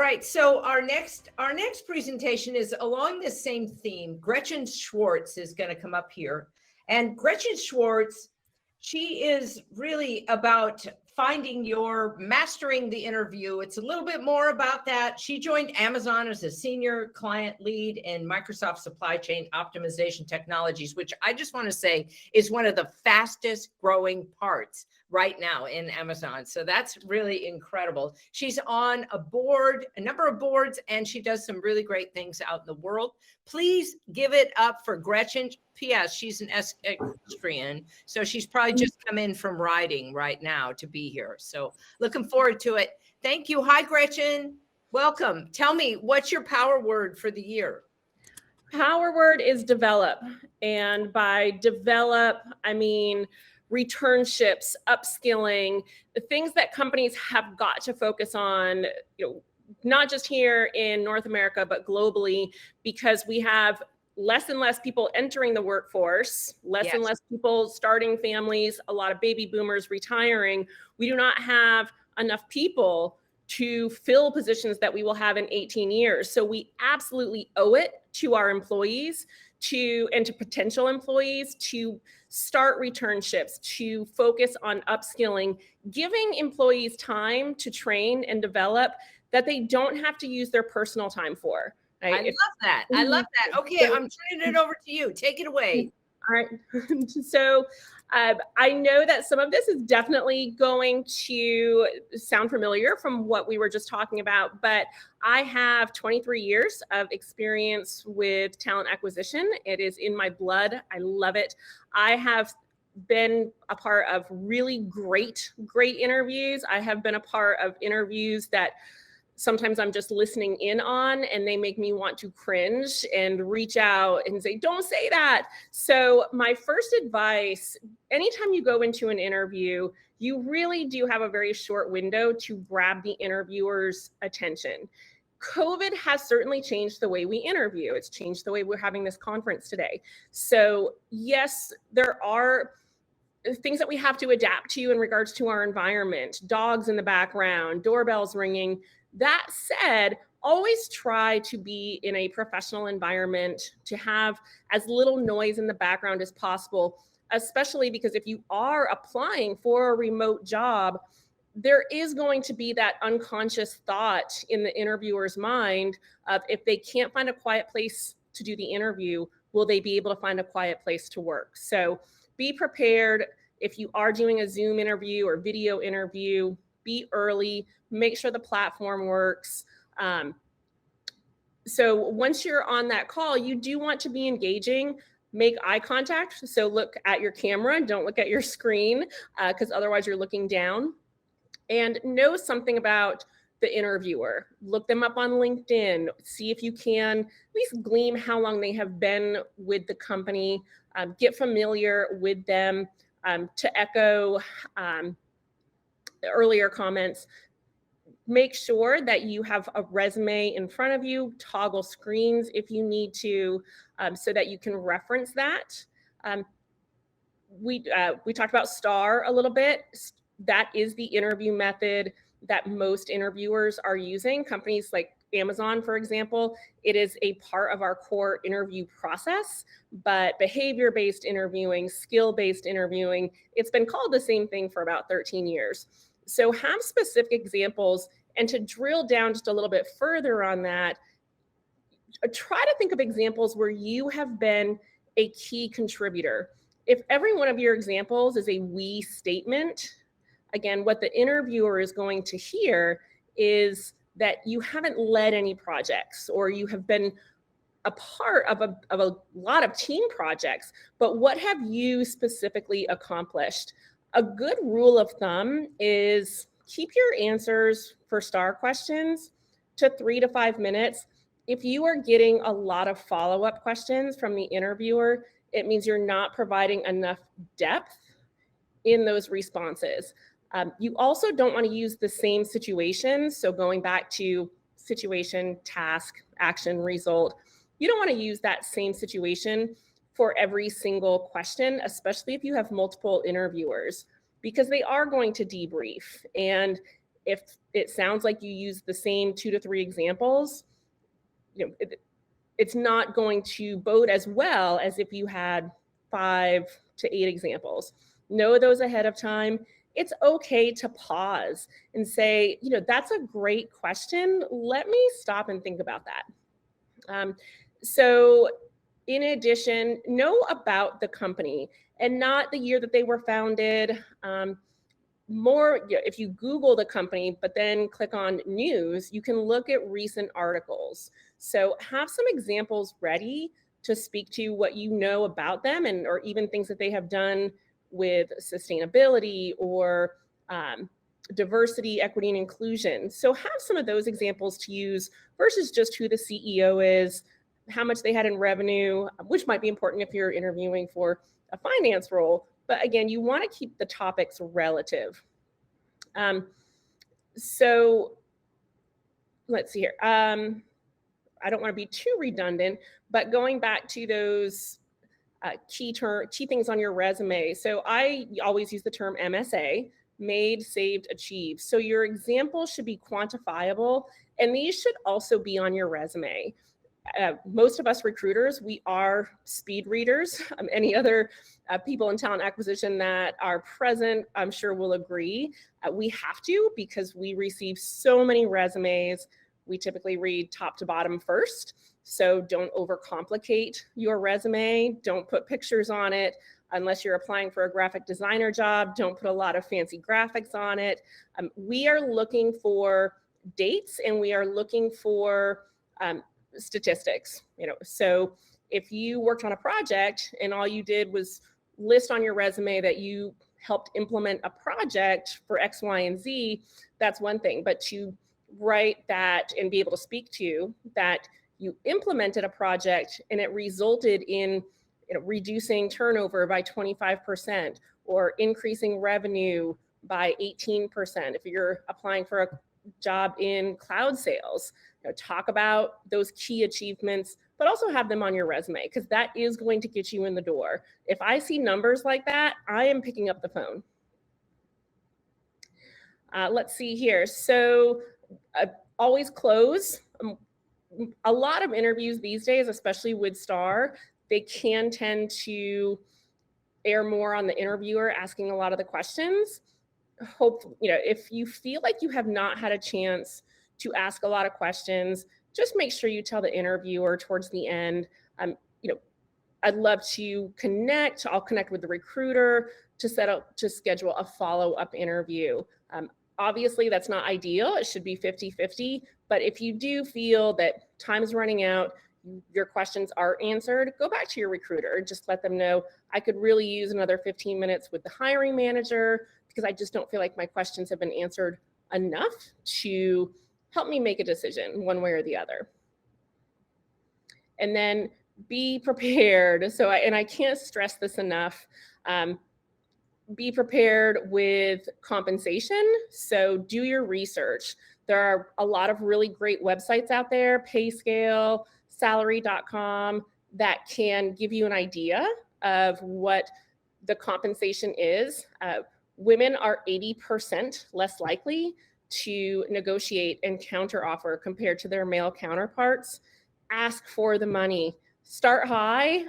right. So our next presentation is along this same theme. Gretchen Schwartz is going to come up here. And Gretchen Schwartz, she is really about mastering the interview. It's a little bit more about that. She joined Amazon as a senior client lead in Microsoft supply chain optimization technologies, which I just want to say is one of the fastest growing parts right now in Amazon. So that's really incredible. She's on a number of boards, and she does some really great things out in the world. Please give it up for Gretchen. P.S. She's an equestrian, so she's probably just come in from riding right now to be here. So looking forward to it. Thank you. Hi, Gretchen. Welcome. Tell me, what's your power word for the year? Power word is develop. And by develop, I mean returnships, upskilling, the things that companies have got to focus on, not just here in North America, but globally, because we have less and less people entering the workforce, less and less people starting families, a lot of baby boomers retiring. We do not have enough people to fill positions that we will have in 18 years. So we absolutely owe it to our employees and to potential employees to start returnships, to focus on upskilling, giving employees time to train and develop that they don't have to use their personal time for. Right? I love that. Okay, I'm turning it over to you. Take it away. All right. So I know that some of this is definitely going to sound familiar from what we were just talking about, but I have 23 years of experience with talent acquisition. It is in my blood. I love it. I have been a part of really great interviews. I have been a part of interviews that sometimes I'm just listening in on, and they make me want to cringe and reach out and say, don't say that. So my first advice, anytime you go into an interview, you really do have a very short window to grab the interviewer's attention. COVID has certainly changed the way we interview. It's changed the way we're having this conference today. So yes, there are things that we have to adapt to in regards to our environment, dogs in the background, doorbells ringing. That said, always try to be in a professional environment, to have as little noise in the background as possible, especially because if you are applying for a remote job, there is going to be that unconscious thought in the interviewer's mind of, if they can't find a quiet place to do the interview, will they be able to find a quiet place to work? So be prepared. If you are doing a Zoom interview or video interview, be early, make sure the platform works. So once you're on that call, you do want to be engaging, make eye contact. So look at your camera, don't look at your screen, because otherwise you're looking down. And know something about the interviewer. Look them up on LinkedIn, see if you can at least glean how long they have been with the company, get familiar with them. To echo earlier comments, make sure that you have a resume in front of you, toggle screens if you need to, so that you can reference that. We talked about STAR a little bit. That is the interview method that most interviewers are using. Companies like Amazon, for example, it is a part of our core interview process, but behavior-based interviewing, skill-based interviewing, it's been called the same thing for about 13 years. So have specific examples, and to drill down just a little bit further on that, try to think of examples where you have been a key contributor. If every one of your examples is a we statement, again, what the interviewer is going to hear is that you haven't led any projects, or you have been a part of a lot of team projects, but what have you specifically accomplished? A good rule of thumb is keep your answers for STAR questions to 3 to 5 minutes. If you are getting a lot of follow-up questions from the interviewer, it means you're not providing enough depth in those responses. You also don't want to use the same situation. So going back to situation, task, action, result, you don't want to use that same situation for every single question, especially if you have multiple interviewers, because they are going to debrief. And If it sounds like you use the same 2 to 3 examples, it's not going to bode as well as if you had 5 to 8 examples. Know those ahead of time. It's okay to pause and say, that's a great question. Let me stop and think about that. So in addition, know about the company and not the year that they were founded. If you Google the company, but then click on news, you can look at recent articles. So have some examples ready to speak to what you know about them, or even things that they have done with sustainability or diversity, equity, and inclusion. So have some of those examples to use versus just who the CEO is, how much they had in revenue, which might be important if you're interviewing for a finance role. But again, you want to keep the topics relative. So let's see here. I don't want to be too redundant, but going back to those key things on your resume. So I always use the term MSA, made, saved, achieved. So your example should be quantifiable, and these should also be on your resume. Most of us recruiters, we are speed readers. Any other people in talent acquisition that are present, I'm sure will agree. We have to, because we receive so many resumes. We typically read top to bottom first. So don't overcomplicate your resume. Don't put pictures on it. Unless you're applying for a graphic designer job, don't put a lot of fancy graphics on it. We are looking for dates, and we are looking for statistics. So if you worked on a project and all you did was list on your resume that you helped implement a project for X, Y, and Z, that's one thing. But to write that and be able to speak to that you implemented a project and it resulted in reducing turnover by 25% or increasing revenue by 18%. If you're applying for a job in cloud sales, talk about those key achievements, but also have them on your resume, because that is going to get you in the door. If I see numbers like that, I am picking up the phone. Let's see here. So always close. A lot of interviews these days, especially with STAR, they can tend to err more on the interviewer asking a lot of the questions. If you feel like you have not had a chance to ask a lot of questions, just make sure you tell the interviewer towards the end, I'd love to connect. I'll connect with the recruiter to schedule a follow-up interview. Obviously, that's not ideal. It should be 50-50. But if you do feel that time is running out, your questions are answered, go back to your recruiter. Just let them know, I could really use another 15 minutes with the hiring manager because I just don't feel like my questions have been answered enough to help me make a decision one way or the other. And then be prepared. So, I can't stress this enough. Be prepared with compensation. So do your research. There are a lot of really great websites out there, PayScale, salary.com, that can give you an idea of what the compensation is. Women are 80% less likely to negotiate and counteroffer compared to their male counterparts. Ask for the money. Start high.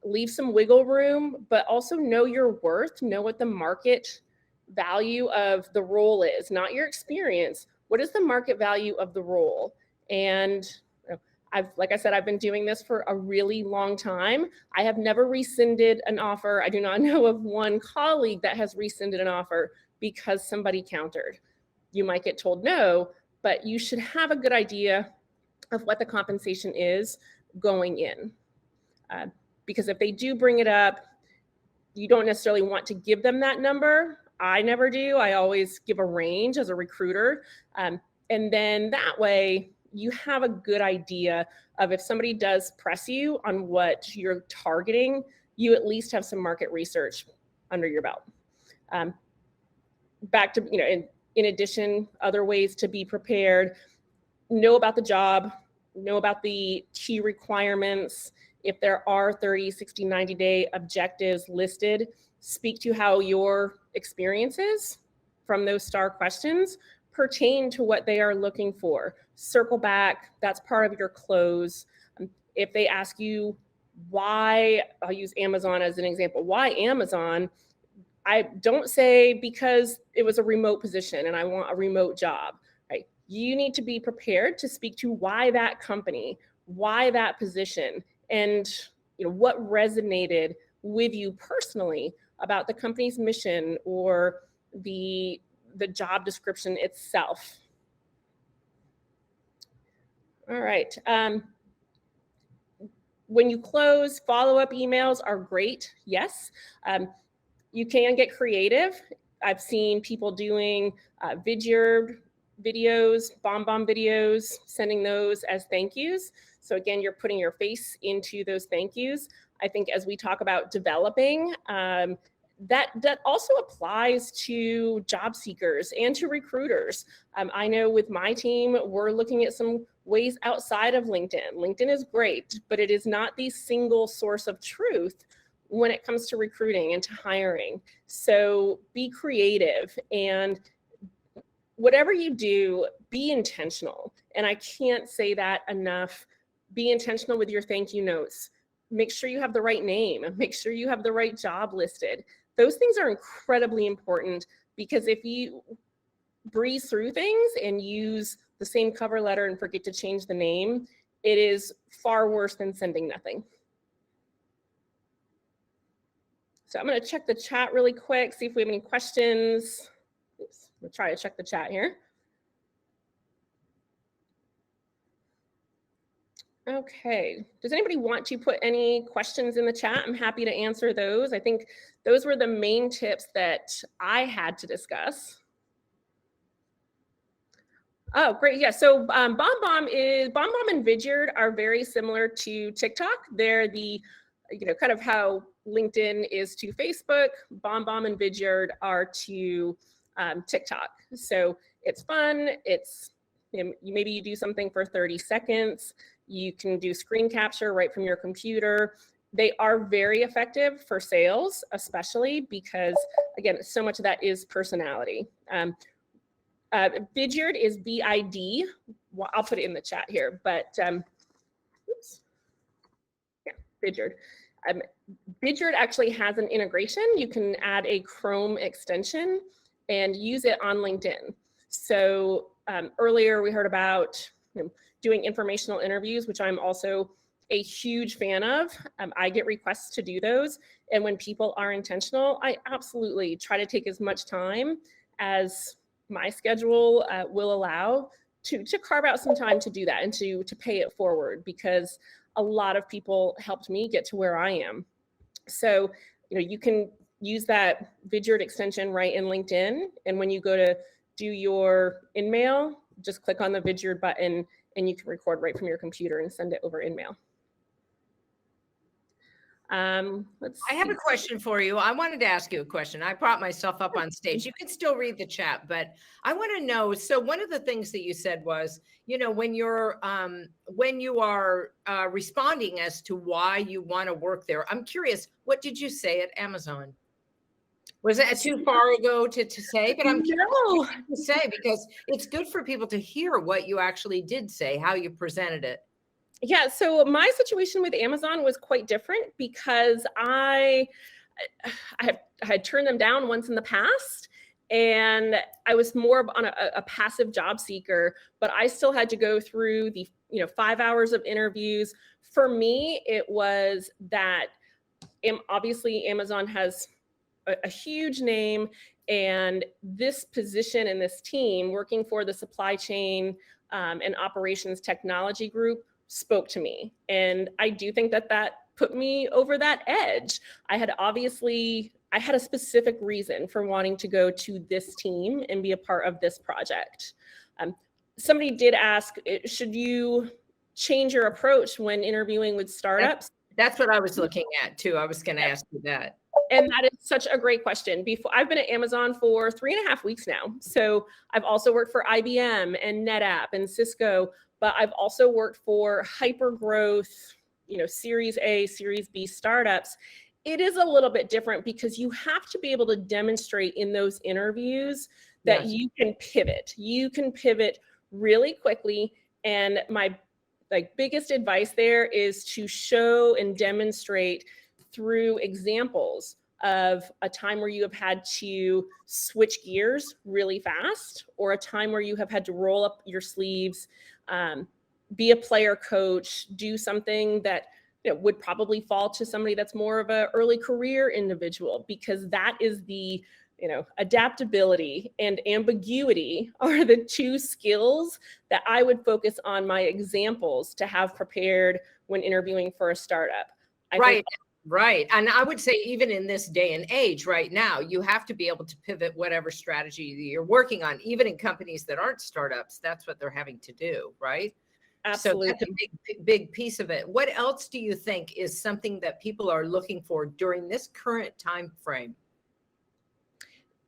Leave some wiggle room, but also know your worth, know what the market value of the role is, not your experience. What is the market value of the role? And like I said, I've been doing this for a really long time. I have never rescinded an offer. I do not know of one colleague that has rescinded an offer because somebody countered. You might get told no, but you should have a good idea of what the compensation is going in. Because if they do bring it up, you don't necessarily want to give them that number. I never do. I always give a range as a recruiter. And then that way you have a good idea of, if somebody does press you on what you're targeting, you at least have some market research under your belt. Back to, in addition, other ways to be prepared: know about the job, know about the key requirements. If there are 30, 60, 90-day objectives listed, speak to how your experiences from those STAR questions pertain to what they are looking for. Circle back, that's part of your close. If they ask you why, I'll use Amazon as an example, why Amazon? I don't say because it was a remote position and I want a remote job, right? You need to be prepared to speak to why that company, why that position, and what resonated with you personally about the company's mission or the job description itself. All right. When you close, follow-up emails are great, yes. You can get creative. I've seen people doing Vidyard videos, BombBomb videos, sending those as thank yous. So again, you're putting your face into those thank yous. I think as we talk about developing, that also applies to job seekers and to recruiters. I know with my team, we're looking at some ways outside of LinkedIn. LinkedIn is great, but it is not the single source of truth when it comes to recruiting and to hiring. So be creative, and whatever you do, be intentional. And I can't say that enough. Be intentional with your thank you notes. Make sure you have the right name. Make sure you have the right job listed. Those things are incredibly important, because if you breeze through things and use the same cover letter and forget to change the name, it is far worse than sending nothing. So I'm going to check the chat really quick, see if we have any questions. Oops, we'll try to check the chat here. Okay, does anybody want to put any questions in the chat? I'm happy to answer those. I think those were the main tips that I had to discuss. Oh, great. Yeah. So BombBomb and Vidyard are very similar to TikTok. They're the, kind of how LinkedIn is to Facebook. BombBomb and Vidyard are to TikTok. So it's fun. It's, maybe you do something for 30 seconds. You can do screen capture right from your computer. They are very effective for sales, especially because, again, so much of that is personality. Vidyard is B-I-D. Well, I'll put it in the chat here, but oops. Yeah, Vidyard. Vidyard actually has an integration. You can add a Chrome extension and use it on LinkedIn. So earlier we heard about doing informational interviews, which I'm also a huge fan of. I get requests to do those. And when people are intentional, I absolutely try to take as much time as my schedule will allow to carve out some time to do that and to pay it forward, because a lot of people helped me get to where I am. So, you can use that Vidyard extension right in LinkedIn. And when you go to do your InMail, just click on the Vidyard button and you can record right from your computer and send it over InMail. I have a question for you. I wanted to ask you a question. I brought myself up on stage. You can still read the chat, but I want to know. So one of the things that you said was, when you are responding as to why you want to work there, I'm curious, what did you say at Amazon? Was that too far ago to say? But I'm curious what to say, because it's good for people to hear what you actually did say, how you presented it. Yeah, so my situation with Amazon was quite different, because I had turned them down once in the past, and I was more on a passive job seeker, but I still had to go through the 5 hours of interviews. For me, it was that obviously Amazon has a huge name, and this position and this team working for the supply chain and operations technology group spoke to me. And I do think that put me over that edge. I had a specific reason for wanting to go to this team and be a part of this project. Somebody did ask, should you change your approach when interviewing with startups? That's what I was looking at too. I was going to ask you that. And that is such a great question. I've been at Amazon for 3.5 weeks now. So I've also worked for IBM and NetApp and Cisco, but I've also worked for hyper growth, Series A, Series B startups. It is a little bit different, because you have to be able to demonstrate in those interviews that Yes. you can pivot. You can pivot really quickly. And my biggest advice there is to show and demonstrate through examples of a time where you have had to switch gears really fast, or a time where you have had to roll up your sleeves, be a player coach, do something that would probably fall to somebody that's more of an early career individual, because that is the adaptability and ambiguity are the two skills that I would focus on my examples to have prepared when interviewing for a startup. Right. Right. And I would say even in this day and age right now, you have to be able to pivot whatever strategy you're working on. Even in companies that aren't startups, that's what they're having to do, right? Absolutely. So that's a big piece of it. What else do you think is something that people are looking for during this current time frame?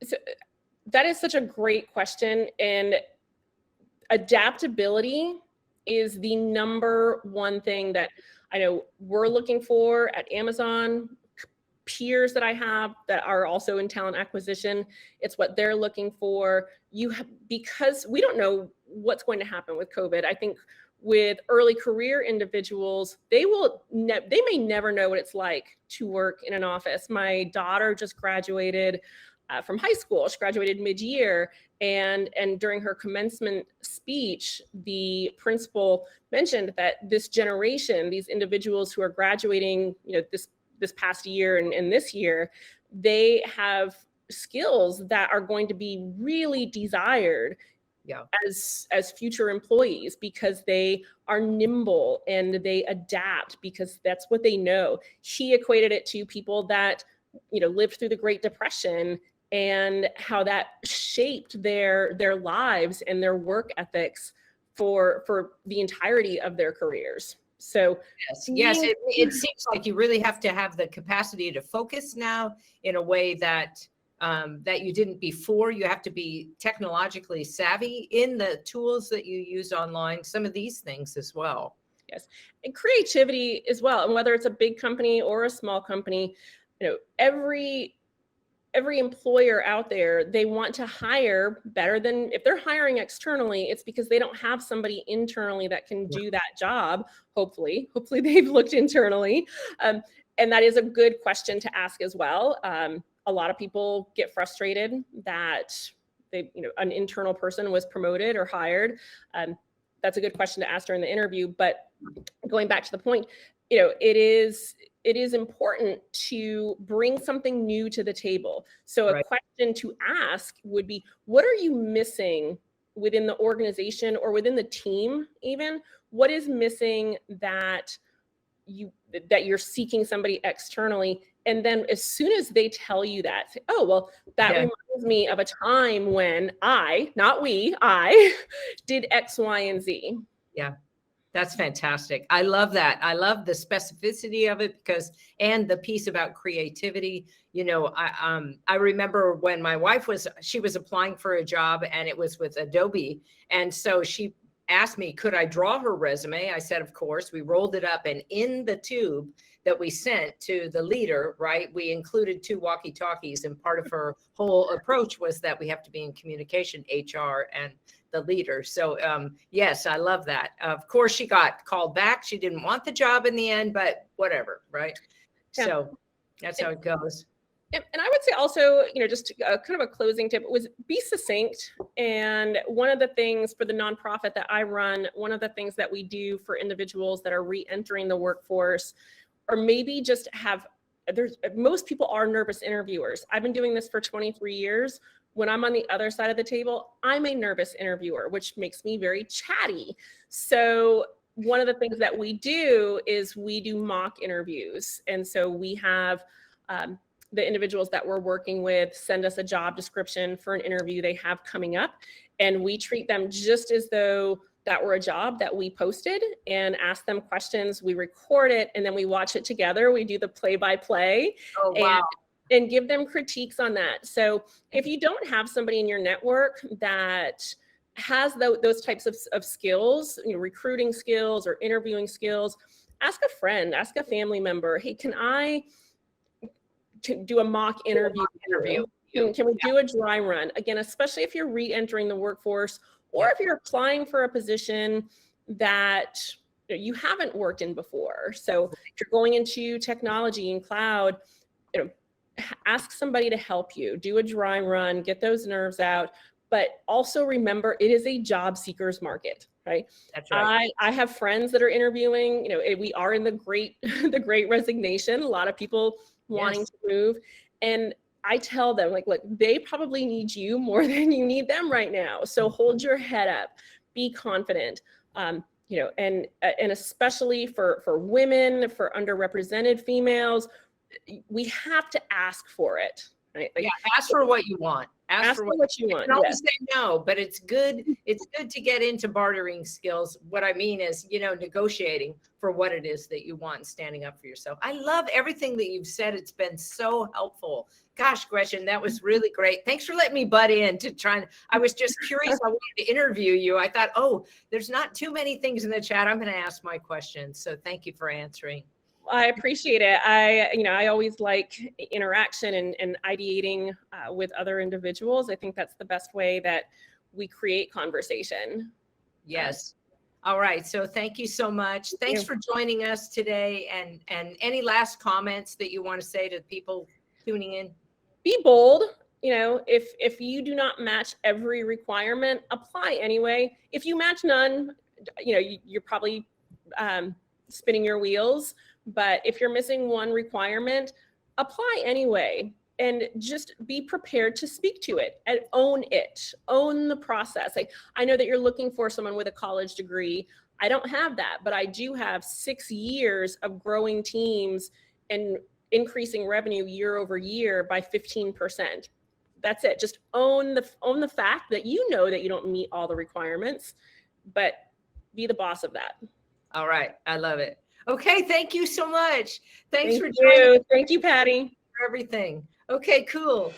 So that is such a great question. And adaptability is the number one thing that I know we're looking for at Amazon. Peers that I have that are also in talent acquisition, it's what they're looking for. Because we don't know what's going to happen with COVID. I think with early career individuals, they may never know what it's like to work in an office. My daughter just graduated from high school. She graduated mid-year, and during her commencement speech, the principal mentioned that this generation, these individuals who are graduating, this past year and this year, they have skills that are going to be really desired as future employees, because they are nimble and they adapt because that's what they know. She equated it to people that lived through the Great Depression and how that shaped their lives and their work ethics for the entirety of their careers. So yes, it seems like you really have to have the capacity to focus now in a way that that you didn't before. You have to be technologically savvy in the tools that you use online, some of these things as well. Yes, and creativity as well. And whether it's a big company or a small company, every employer out there, they want to hire better than if they're hiring externally, it's because they don't have somebody internally that can do that job. Hopefully they've looked internally. And that is a good question to ask as well. A lot of people get frustrated that an internal person was promoted or hired. That's a good question to ask during the interview. But going back to the point, it is important to bring something new to the table. So a question to ask would be, what are you missing within the organization or within the team even? What is missing that you're seeking somebody externally? And then as soon as they tell you that, say, oh, well, that reminds me of a time when I did X, Y, and Z. Yeah. That's fantastic. I love that. I love the specificity of it and the piece about creativity. I remember when my wife was applying for a job, and it was with Adobe. And so she asked me, could I draw her resume? I said, of course. We rolled it up, and in the tube that we sent to the leader, we included 2 walkie-talkies, and part of her whole approach was that we have to be in communication, HR and the leader. So yes, I love that. Of course, she got called back. She didn't want the job in the end, but whatever, right? Yeah. So that's how it goes. And I would say also, just kind of a closing tip was be succinct. And one of the things for the nonprofit that I run, one of the things that we do for individuals that are re-entering the workforce, or maybe just most people are nervous interviewers. I've been doing this for 23 years. When I'm on the other side of the table, I'm a nervous interviewer, which makes me very chatty. So one of the things that we do is we do mock interviews. And so we have the individuals that we're working with send us a job description for an interview they have coming up. And we treat them just as though that were a job that we posted and ask them questions. We record it and then we watch it together. We do the play-by-play. Oh, wow. And give them critiques on that. So if you don't have somebody in your network that has those types of skills, recruiting skills or interviewing skills, ask a friend, ask a family member, hey, can I do a mock interview? Can we do a dry run? Again, especially if you're re-entering the workforce, or if you're applying for a position that you haven't worked in before. So if you're going into technology and cloud, ask somebody to help you, do a dry run, get those nerves out. But also remember, it is a job seekers market, right? That's right. I have friends that are interviewing. We are in the great resignation. A lot of people wanting to move, and I tell them, like, look, they probably need you more than you need them right now. So hold your head up, be confident. And especially for women, for underrepresented females, we have to ask for it. Right? Like, ask for what you want. Ask for what you want. You can always say no, but it's good. It's good to get into bartering skills. What I mean is, negotiating for what it is that you want and standing up for yourself. I love everything that you've said. It's been so helpful. Gosh, Gretchen, that was really great. Thanks for letting me butt in to try. I was just curious. I wanted to interview you. I thought, there's not too many things in the chat. I'm going to ask my questions. So thank you for answering. I appreciate it. I always like interaction and ideating with other individuals. I think that's the best way that we create conversation. Yes. All right. So thank you so much. Thanks for joining us today. And any last comments that you want to say to people tuning in? Be bold. If you do not match every requirement, apply anyway. If you match none, you're probably spinning your wheels. But if you're missing one requirement, apply anyway, and just be prepared to speak to it and own the process. Like, I know that you're looking for someone with a college degree. I don't have that, but I do have 6 years of growing teams and increasing revenue year over year by 15%. That's it. Just own the fact that you don't meet all the requirements, but be the boss of that. All right. I love it. Okay. Thank you so much. Thanks for joining. Thank you, Patty. For everything. Okay, cool.